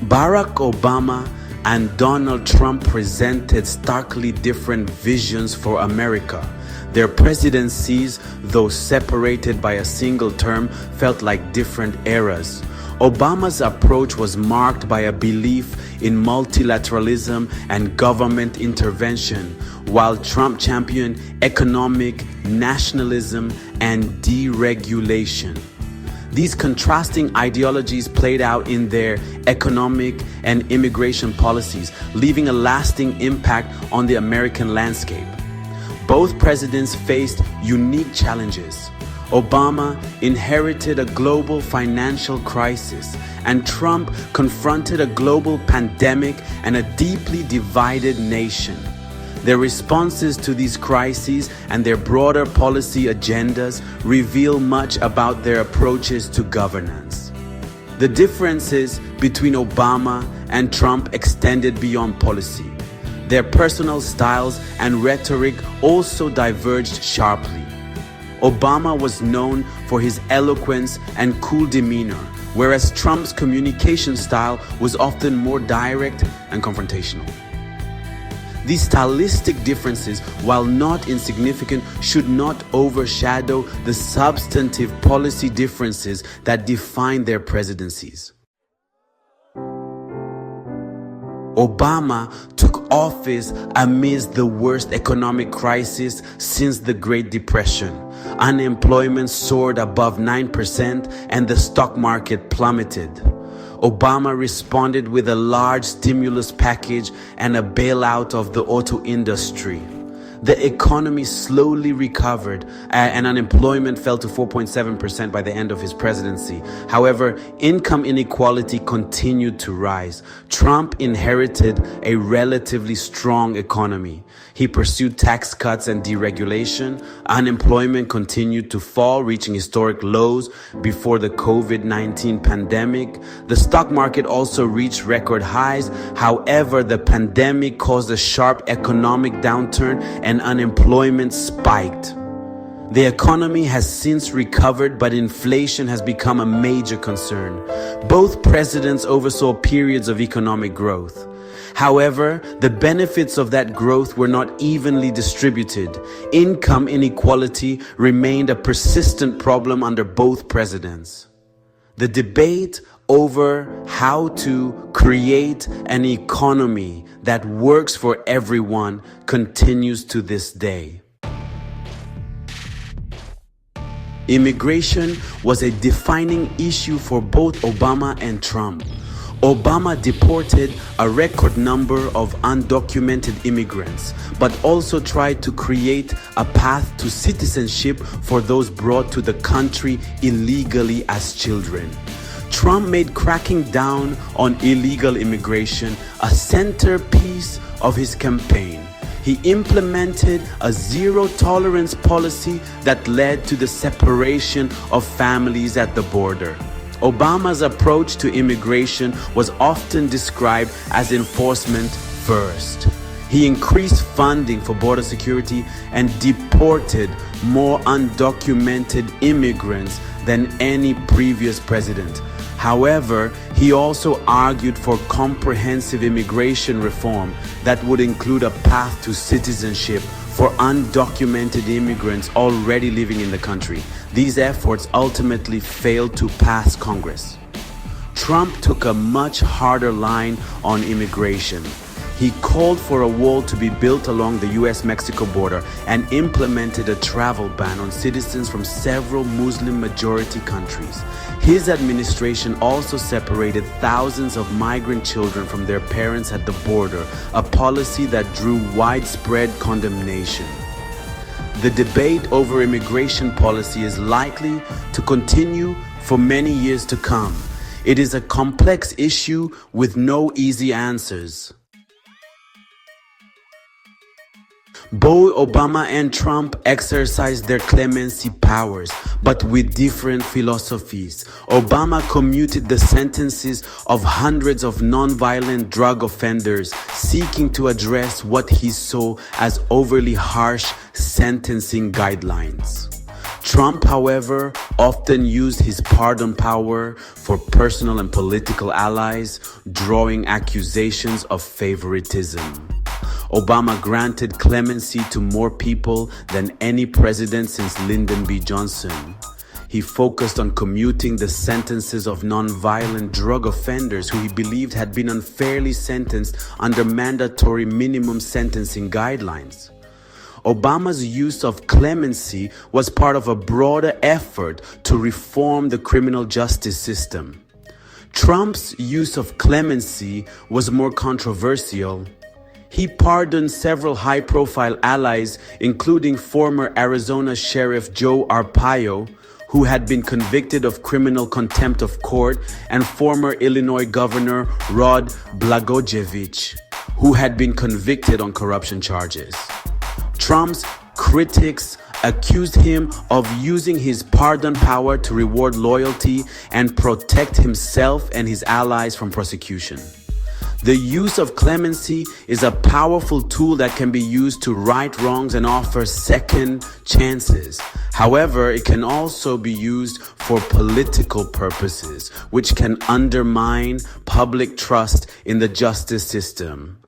Barack Obama and Donald Trump presented starkly different visions for America. Their presidencies, though separated by a single term, felt like different eras. Obama's approach was marked by a belief in multilateralism and government intervention, while Trump championed economic nationalism and deregulation. These contrasting ideologies played out in their economic and immigration policies, leaving a lasting impact on the American landscape. Both presidents faced unique challenges. Obama inherited a global financial crisis, and Trump confronted a global pandemic and a deeply divided nation. Their responses to these crises and their broader policy agendas reveal much about their approaches to governance. The differences between Obama and Trump extended beyond policy. Their personal styles and rhetoric also diverged sharply. Obama was known for his eloquence and cool demeanor, whereas Trump's communication style was often more direct and confrontational. These stylistic differences, while not insignificant, should not overshadow the substantive policy differences that define their presidencies. Obama took office amidst the worst economic crisis since the Great Depression. Unemployment soared above 9% and the stock market plummeted. Obama responded with a large stimulus package and a bailout of the auto industry. The economy slowly recovered and unemployment fell to 4.7% by the end of his presidency. However, income inequality continued to rise. Trump inherited a relatively strong economy. He pursued tax cuts and deregulation. Unemployment continued to fall, reaching historic lows before the COVID-19 pandemic. The stock market also reached record highs. However, the pandemic caused a sharp economic downturn and unemployment spiked. The economy has since recovered, but inflation has become a major concern. Both presidents oversaw periods of economic growth. However, the benefits of that growth were not evenly distributed. Income inequality remained a persistent problem under both presidents. The debate over how to create an economy that works for everyone continues to this day. Immigration was a defining issue for both Obama and Trump. Obama deported a record number of undocumented immigrants, but also tried to create a path to citizenship for those brought to the country illegally as children. Trump made cracking down on illegal immigration a centerpiece of his campaign. He implemented a zero-tolerance policy that led to the separation of families at the border. Obama's approach to immigration was often described as enforcement first. He increased funding for border security and deported more undocumented immigrants than any previous president. However, he also argued for comprehensive immigration reform that would include a path to citizenship for undocumented immigrants already living in the country. These efforts ultimately failed to pass Congress. Trump took a much harder line on immigration. He called for a wall to be built along the US-Mexico border and implemented a travel ban on citizens from several Muslim-majority countries. His administration also separated thousands of migrant children from their parents at the border, a policy that drew widespread condemnation. The debate over immigration policy is likely to continue for many years to come. It is a complex issue with no easy answers. Both Obama and Trump exercised their clemency powers, but with different philosophies. Obama commuted the sentences of hundreds of nonviolent drug offenders, seeking to address what he saw as overly harsh sentencing guidelines. Trump, however, often used his pardon power for personal and political allies, drawing accusations of favoritism. Obama granted clemency to more people than any president since Lyndon B. Johnson. He focused on commuting the sentences of non-violent drug offenders who he believed had been unfairly sentenced under mandatory minimum sentencing guidelines. Obama's use of clemency was part of a broader effort to reform the criminal justice system. Trump's use of clemency was more controversial. He pardoned several high-profile allies, including former Arizona Sheriff Joe Arpaio, who had been convicted of criminal contempt of court, and former Illinois Governor Rod Blagojevich, who had been convicted on corruption charges. Trump's critics accused him of using his pardon power to reward loyalty and protect himself and his allies from prosecution. The use of clemency is a powerful tool that can be used to right wrongs and offer second chances. However, it can also be used for political purposes, which can undermine public trust in the justice system.